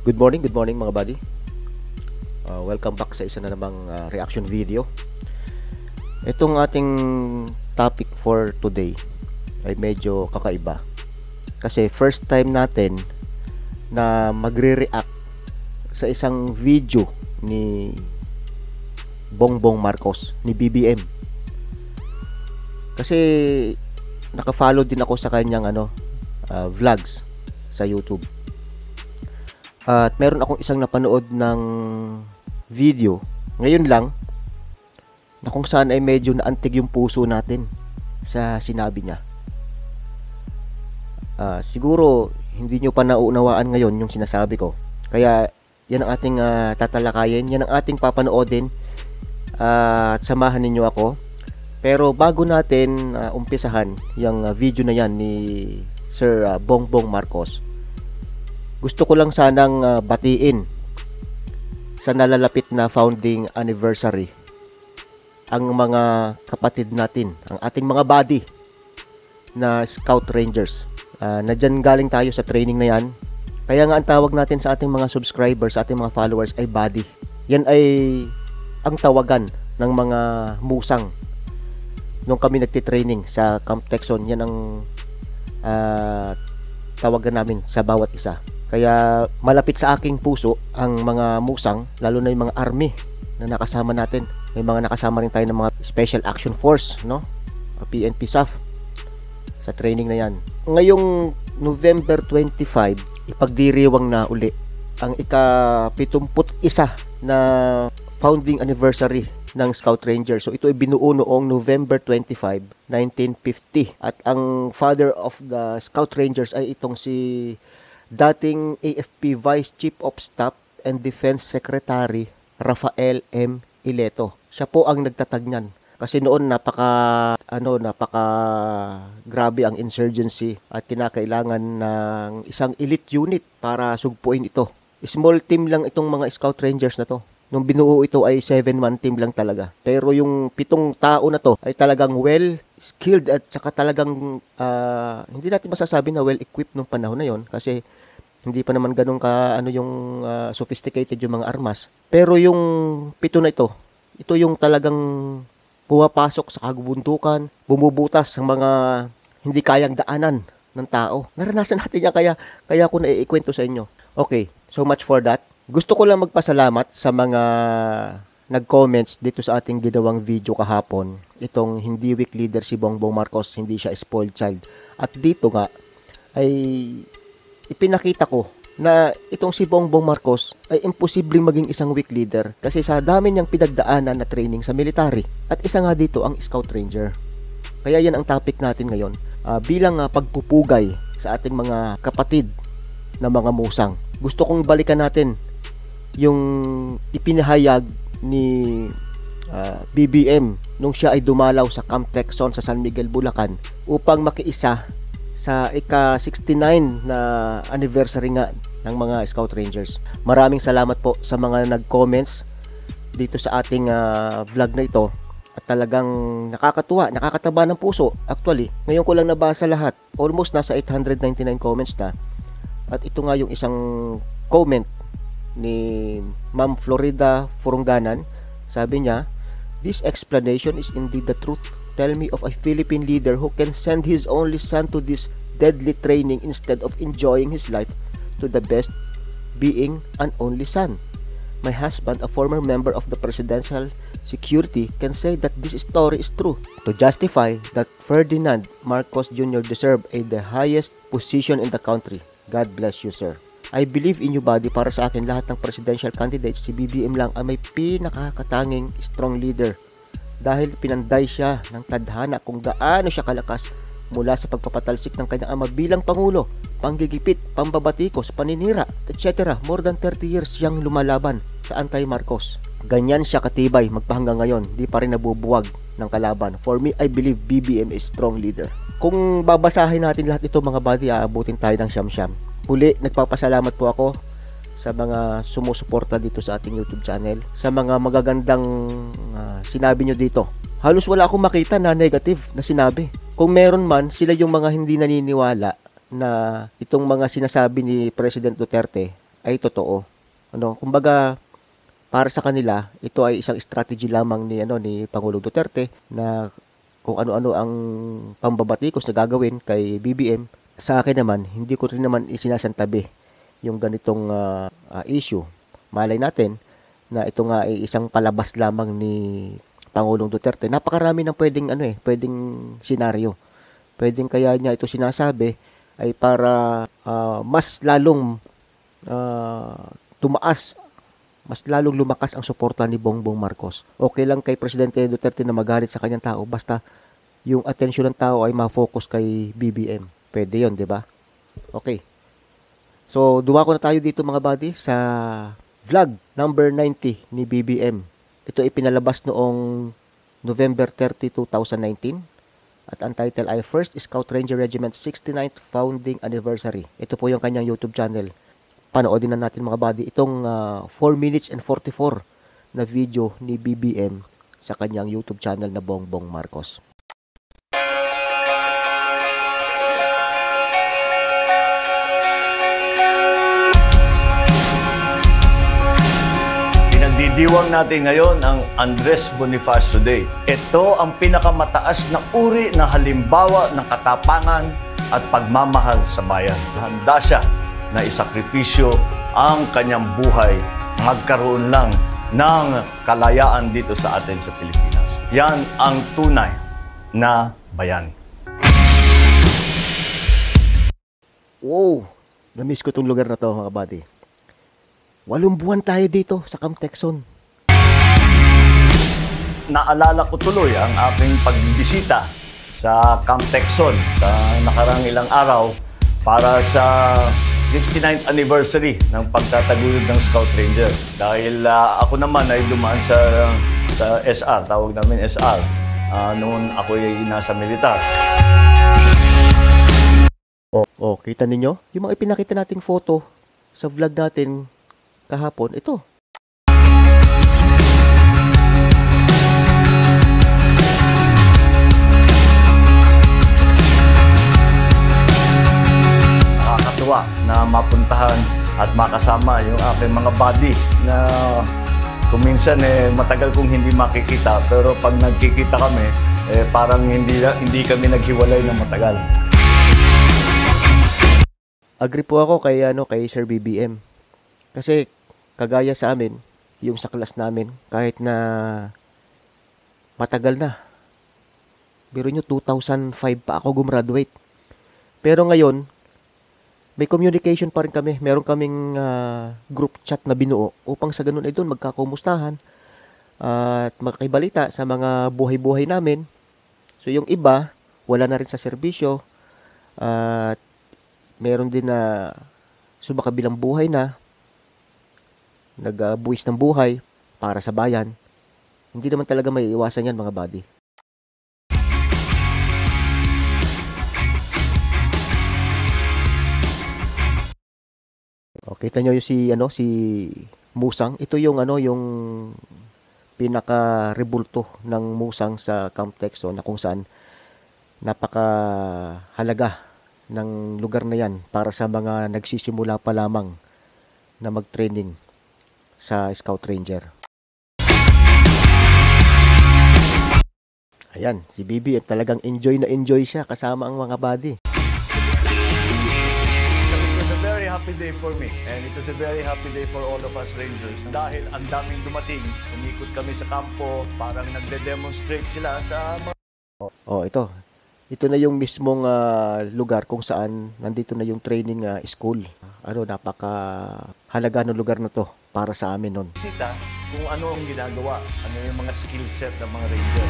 Good morning mga buddy. Welcome back sa isa na namang reaction video. Itong ating topic for today ay medyo kakaiba. Kasi first time natin na magre-react sa isang video ni Bongbong Marcos, ni BBM. Kasi naka-follow din ako sa kanyang vlogs sa YouTube. At meron akong isang napanood ng video ngayon lang na kung saan ay medyo naantig yung puso natin sa sinabi niya. Siguro hindi nyo pa nauunawaan ngayon yung sinasabi ko. Kaya yan ang ating tatalakayin, yan ang ating papanoodin at samahan ninyo ako. Pero bago natin umpisahan yung video na yan ni Sir Bongbong Marcos, gusto ko lang sanang batiin sa nalalapit na founding anniversary ang mga kapatid natin, ang ating mga buddy na Scout Rangers. Na dyan galing tayo sa training na yan. Kaya nga ang tawag natin sa ating mga subscribers, sa ating mga followers ay buddy. Yan ay ang tawagan ng mga musang nung kami nagtitraining sa Camp Texon. Yan ang tawagan namin sa bawat isa. Kaya malapit sa aking puso ang mga musang, lalo na yung mga army na nakasama natin. May mga nakasama rin tayo ng mga Special Action Force, no? PNP SAF sa training na yan. Ngayong November 25, ipagdiriwang na uli ang ika-71 na founding anniversary ng Scout Ranger. So ito ay binuo noong November 25, 1950. At ang father of the Scout Rangers ay itong si dating AFP Vice Chief of Staff and Defense Secretary Rafael M. Ileto. Siya po ang nagtatag niyan. Kasi noon napaka grabe ang insurgency at kinakailangan ng isang elite unit para sugpuin ito. Small team lang itong mga Scout Rangers na to. Nung binuo ito ay 7-man team lang talaga. Pero yung 7 tao na to ay talagang well skilled at saka talagang hindi natin masasabi na well equipped nung panahon na yon kasi hindi pa naman ganun ka yung sophisticated yung mga armas. Pero yung 7 na ito yung talagang pumapasok sa kabundukan, bumubutas ng mga hindi kayang daanan ng tao. Naranasan natin yan kaya ko naiikwento sa inyo. Okay, so much for that. Gusto ko lang magpasalamat sa mga nag-comments dito sa ating ginawang video kahapon. Itong hindi weak leader si Bongbong Marcos, hindi siya spoiled child. At dito nga ay ipinakita ko na itong si Bongbong Marcos ay imposibleng maging isang weak leader kasi sa dami niyang pinagdaanan na training sa military. At isa nga dito ang Scout Ranger. Kaya yan ang topic natin ngayon. Bilang pagpupugay sa ating mga kapatid na mga musang. Gusto kong balikan natin yung ipinahayag ni BBM nung siya ay dumalaw sa Camp Texon sa San Miguel, Bulacan upang makiisa sa ika-69 na anniversary nga ng mga Scout Rangers. Maraming salamat po sa mga nag-comments dito sa ating vlog na ito at talagang nakakatuwa, nakakataba ng puso. Actually, ngayon ko lang nabasa lahat. Almost nasa 899 comments na. At ito nga yung isang comment ni Ma'am Florida Furunganan. Sabi niya, "This explanation is indeed the truth. Tell me of a Philippine leader who can send his only son to this deadly training instead of enjoying his life to the best, being an only son. My husband, a former member of the presidential security, can say that this story is true to justify that Ferdinand Marcos Jr. deserved the highest position in the country. God bless you, sir." I believe in you, buddy. Para sa akin, lahat ng presidential candidates, si BBM lang ang may pinakakatanging strong leader. Dahil pinanday siya ng tadhana kung gaano siya kalakas mula sa pagpapatalsik ng kanyang ama bilang pangulo, panggigipit, pambabatikos, paninira, etc. More than 30 years siyang lumalaban sa anti-Marcos. Ganyan siya katibay magpahanggang ngayon, di pa rin nabubuwag ng kalaban. For me, I believe BBM is strong leader. Kung babasahin natin lahat ito mga buddy, aabutin tayo ng siyam-siyam. Huli, nagpapasalamat po ako sa mga sumusuporta dito sa ating YouTube channel, sa mga magagandang sinabi nyo dito. Halos wala akong makita na negative na sinabi. Kung meron man, sila yung mga hindi naniniwala na itong mga sinasabi ni President Duterte ay totoo. Kumbaga, para sa kanila, ito ay isang strategy lamang ni Pangulong Duterte na kung ano-ano ang pambabatikos na gagawin kay BBM. Sa akin naman, hindi ko rin naman isinasantabi yung ganitong issue. Malay natin na ito nga ay isang palabas lamang ni Pangulong Duterte. Napakarami ng pwedeng senaryo. Pwedeng kaya niya ito sinasabi ay para mas lalong mas lalong lumakas ang suporta ni Bongbong Marcos. Okay lang kay Presidente Duterte na magalit sa kanyang tao, basta yung atensyon ng tao ay ma-focus kay BBM. Pwede yon, di ba? Okay. So, dumako na tayo dito mga buddy sa vlog number 90 ni BBM. Ito ay pinalabas noong November 30, 2019. At ang title ay First Scout Ranger Regiment 69th Founding Anniversary. Ito po yung kanyang YouTube channel. Panoodin na natin mga buddy itong 4 minutes and 44 na video ni BBM sa kanyang YouTube channel na Bongbong Marcos. Pinagdidiwang natin ngayon ang Andres Bonifacio Day. Ito ang pinakamataas na uri ng halimbawa ng katapangan at pagmamahal sa bayan. Handa siya na isakripisyo ang kanyang buhay, magkaroon lang ng kalayaan dito sa atin sa Pilipinas. Yan ang tunay na bayan. Wow! Namiss ko itong lugar na to mga buddy. 8 buwan tayo dito sa Camp Texon. Naalala ko tuloy ang aking pagbibisita sa Camp Texon sa nakarang ilang araw para sa 69th anniversary ng pagtataguyod ng Scout Ranger. Dahil ako naman ay dumaan sa SR, tawag namin SR, noon ako ay nasa militar. Kita ninyo? Yung mga ipinakita nating photo sa vlog natin kahapon, ito. Na mapuntahan at makasama yung aking mga buddy na kuminsan matagal kong hindi makikita, pero pag nagkikita kami parang hindi kami naghiwalay ng matagal. Agree po ako kay Sir BBM. Kasi kagaya sa amin, yung sa class namin, kahit na matagal na. Biro nyo 2005 pa ako gumraduate. Pero ngayon, may communication pa rin kami. Meron kaming group chat na binuo upang sa ganun ay doon magkakumustahan at magkaibalita sa mga buhay-buhay namin. So yung iba, wala na rin sa serbisyo at meron din na sumakabilang buhay na nagbuwis ng buhay para sa bayan. Hindi naman talaga may iwasan yan mga buddy. Kita nyo yung si Musang. Ito yung yung pinaka rebulto ng Musang sa Camp Texon na kung saan napakahalaga ng lugar na yan para sa mga nagsisimula pa lamang na mag-training sa Scout Ranger. Ayan, si BB talagang enjoy na enjoy siya kasama ang mga buddy. Happy day for me, and it was a very happy day for all of us Rangers dahil ang daming dumating. Umikot kami sa kampo, parang nagde-demonstrate sila sa mga... Ito na yung mismong lugar kung saan nandito na yung training school. Napakahalaga ng lugar na to para sa amin noon. Sita kung ano ang ginagawa, ano yung mga skill set ng mga Ranger.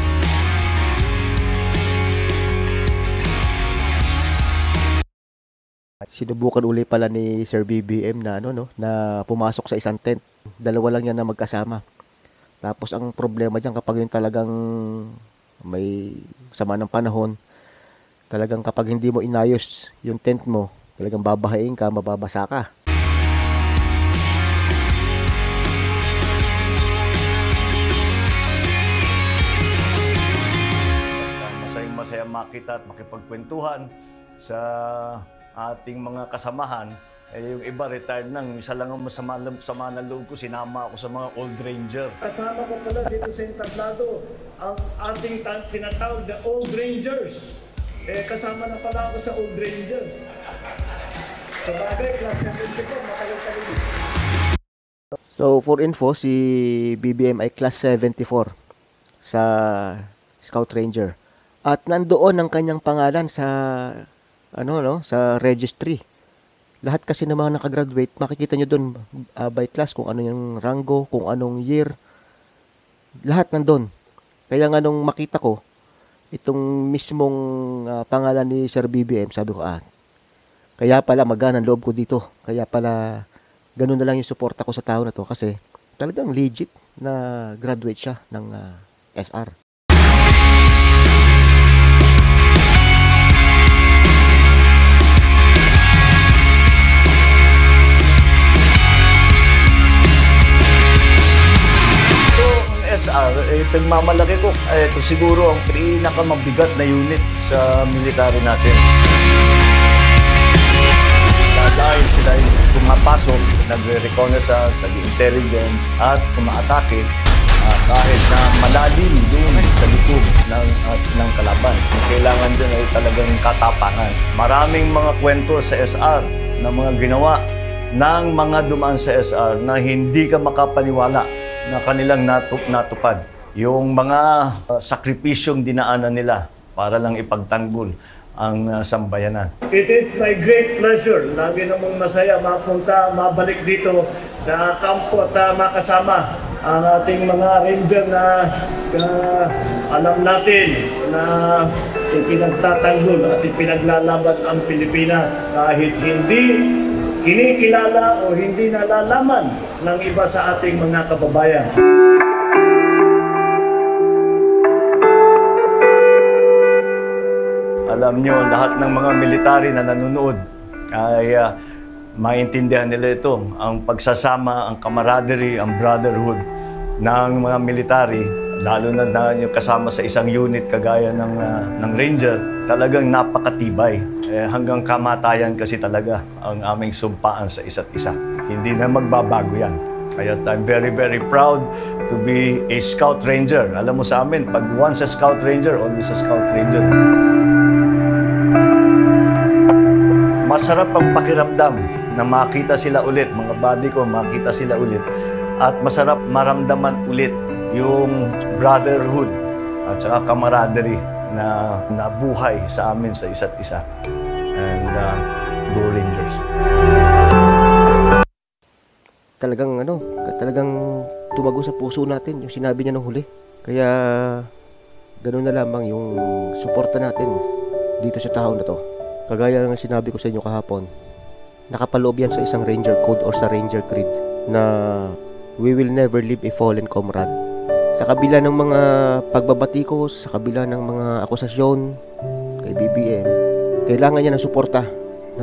Sinubukan uli pala ni Sir BBM na na pumasok sa isang tent. Dalawa lang yan na magkasama. Tapos ang problema diyan kapag yung talagang may sama ng panahon, talagang kapag hindi mo inayos yung tent mo, talagang babahain ka, mababasa ka. Masayang-masaya makita at makipagkwentuhan sa ating mga kasamahan Yung iba retired nang, isa lang ang sama na loob ko, sinama ako sa mga Old Ranger. Kasama ko pala dito sa entablado ang ating tinatawag na Old Rangers. Kasama na pala ako sa Old Rangers. Sa bagay, class 74, matagal-tagal. So, for info, si BBM ay class 74 sa Scout Ranger. At nandoon ang kanyang pangalan sa sa registry. Lahat kasi ng mga nakagraduate, makikita nyo doon by class kung ano yung rango, kung anong year. Lahat nandun. Kaya nga nung makita ko itong mismong pangalan ni Sir BBM, sabi ko, kaya pala magana ang loob ko dito. Kaya pala ganun na lang yung suporta ko sa tao na to kasi talagang legit na graduate siya ng SR. SR, pagmamalaki ko, ito siguro ang pinakamabigat na unit sa military natin. Dahil sila yung pumapasok, nagre-reconnaissance, nag-intelligence, at umaatake kahit na malalim doon sa likod ng kalaban. Ang kailangan dyan ay talagang katapangan. Maraming mga kwento sa SR na mga ginawa ng mga dumaan sa SR na hindi ka makapaniwala na kanilang natupad. Yung mga sakripisyong dinaanan nila para lang ipagtanggol ang sambayanan. It is my great pleasure. Lagi namang masaya mabalik dito sa kampo at makasama ang ating mga ranger na alam natin na ipinagtatanggol at ipinaglalaban ang Pilipinas kahit hindi kinikilala o hindi nalalaman ng iba sa ating mga kababayan. Alam nyo, lahat ng mga military na nanonood ay maintindihan nila ito. Ang pagsasama, ang camaraderie, ang brotherhood ng mga military, lalo na yung kasama sa isang unit kagaya ng Ranger, talagang napakatibay. Hanggang kamatayan kasi talaga ang aming sumpaan sa isa't isa. Hindi na magbabago yan. Kaya I'm very, very proud to be a Scout Ranger. Alam mo sa amin, pag once a Scout Ranger, always a Scout Ranger. Masarap ang pakiramdam na makita sila ulit, mga buddy ko, makita sila ulit. At masarap maramdaman ulit yung brotherhood at saka camaraderie na nabuhay sa amin sa isa't isa. And go Rangers. Talagang tumago sa puso natin yung sinabi niya nung huli. Kaya ganoon na lamang yung suporta natin dito sa tao na to. Kagaya ng sinabi ko sa inyo kahapon, nakapaloob yan sa isang Ranger Code or sa Ranger Creed na we will never leave a fallen comrade. Sa kabila ng mga pagbabatikos, sa kabila ng mga akusasyon kay BBM, kailangan niya ng suporta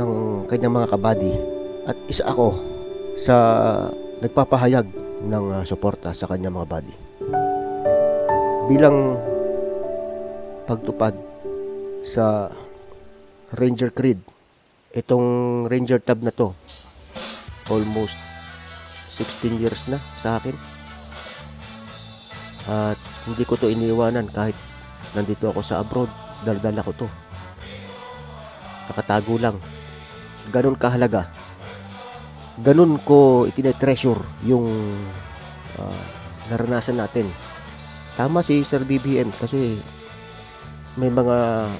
ng kanyang mga kabady. At isa ako sa nagpapahayag ng suporta sa kanyang mga body. Bilang pagtupad sa Ranger Creed, itong Ranger tab na to, almost 16 years na sa akin. At hindi ko to iniiwanan kahit nandito ako sa abroad, daldala ko to. Nakatago lang. Ganun kahalaga. Ganun ko itinetreasure yung naranasan natin. Tama si Sir BBM kasi may mga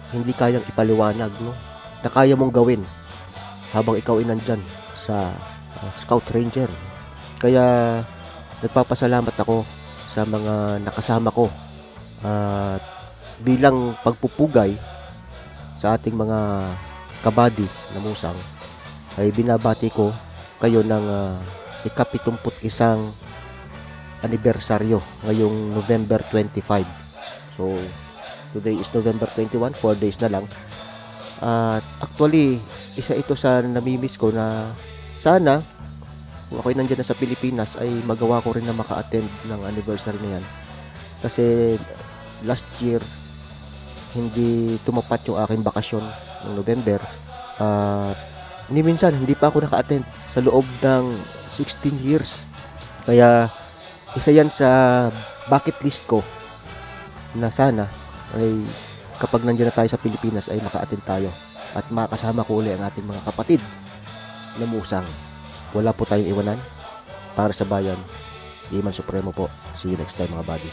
hindi kayang ipaliwanag, no? Na kaya mong gawin habang ikaw ay nandyan sa Scout Ranger. Kaya nagpapasalamat ako sa mga nakasama ko bilang pagpupugay sa ating mga kabady na musang ay binabati ko kayo ng ika-71 anibersaryo ngayong November 25. So today is November 21, 4 days na lang. Actually, isa ito sa namimiss ko na sana kung ako'y nandiyan na sa Pilipinas ay magawa ko rin na maka-attend ng anniversary na yan. Kasi last year, hindi tumapat yung aking bakasyon ng November. Ni minsan, hindi pa ako naka-attend sa loob ng 16 years. Kaya, isa yan sa bucket list ko na sana ay kapag nandiyan na tayo sa Pilipinas ay maka-attend tayo at makasama ko uli ang ating mga kapatid na musang. Wala po tayong iwanan para sa bayan. Iman Supremo po. See you next time mga buddy.